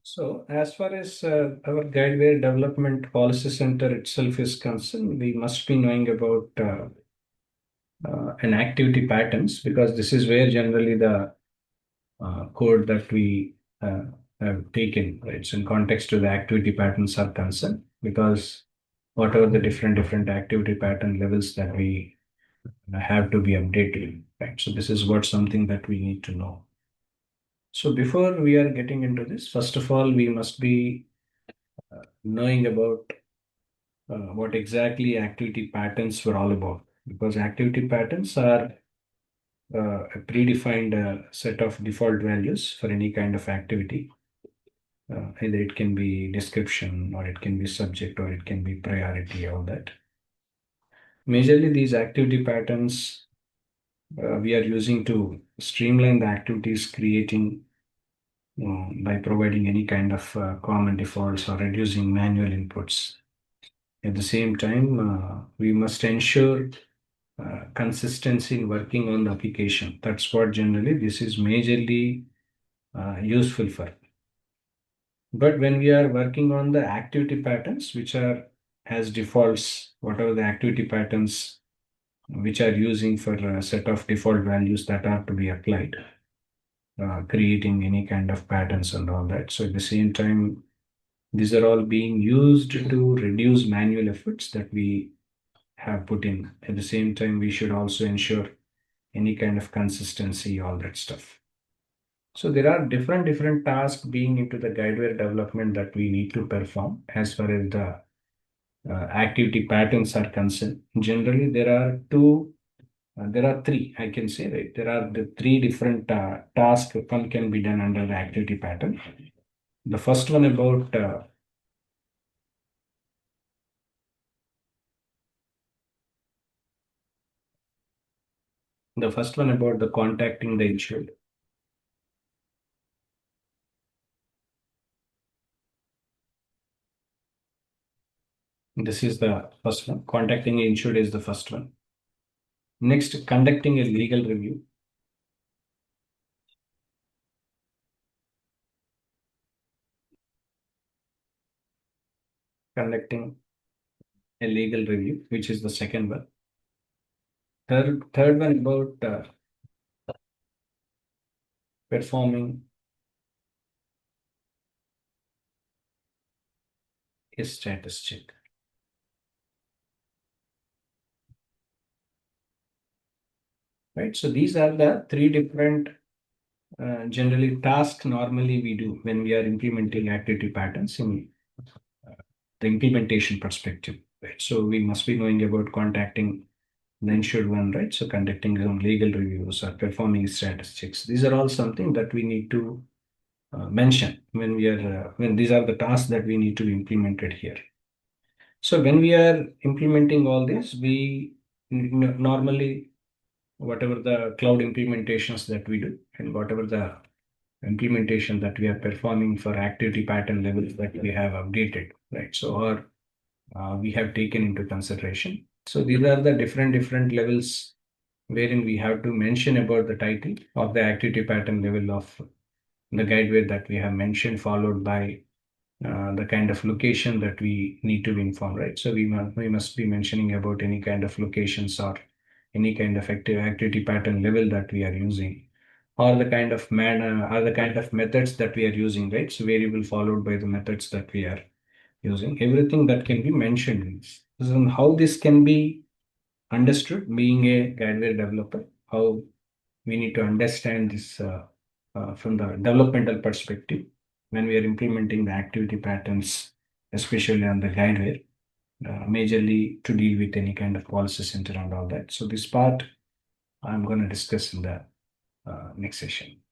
So, as far as our Guidewire Development Policy Center itself is concerned, we must be knowing about an activity patterns, because this is where generally the code that we uh, have taken, right? So, in context to the activity patterns are concerned, because whatever the different activity pattern levels that we have to be updated, right? So, this is what something that we need to know. So, before we are getting into this, first of all, we must be knowing about what exactly activity patterns were all about, because activity patterns are a predefined set of default values for any kind of activity. Either it can be description, or it can be subject, or it can be priority, all that. Majorly, these activity patterns we are using to streamline the activities, creating by providing any kind of common defaults or reducing manual inputs. At the same time, we must ensure consistency in working on the application. That's what generally this is majorly useful for. But when we are working on the activity patterns, which are as defaults, whatever the activity patterns which are using for a set of default values that are to be applied, creating any kind of patterns and all that. So at the same time, these are all being used to reduce manual efforts that we have put in. At the same time, we should also ensure any kind of consistency, all that stuff. So there are different tasks being into the guideware development that we need to perform as far as the activity patterns are concerned. Generally, there are three, I can say, right? There are the three different tasks one can be done under the activity pattern. The first one about the contacting the insured. This is the first one. Contacting the insured is the first one. Next, conducting a legal review. Conducting a legal review, which is the second one. Third one about performing a status check. Right. So these are the three different generally tasks normally we do when we are implementing activity patterns in the implementation perspective. Right. So we must be knowing about contacting the insured one, right? So conducting some legal reviews or performing status checks. These are all something that we need to mention when we are when these are the tasks that we need to be implemented here. So when we are implementing all this, we normally whatever the cloud implementations that we do and whatever the implementation that we are performing for activity pattern levels that we have updated, right? So or we have taken into consideration. So these are the different levels wherein we have to mention about the title of the activity pattern level of the guideware that we have mentioned, followed by the kind of location that we need to inform, right? So we must be mentioning about any kind of locations or any kind of activity pattern level that we are using, or the kind of manner or the kind of methods that we are using, right? So variable followed by the methods that we are using, everything that can be mentioned in this. So how this can be understood, being a guideware developer, how we need to understand this from the developmental perspective when we are implementing the activity patterns, especially on the guideware, majorly to deal with any kind of policy center and all that. So this part I'm going to discuss in the next session.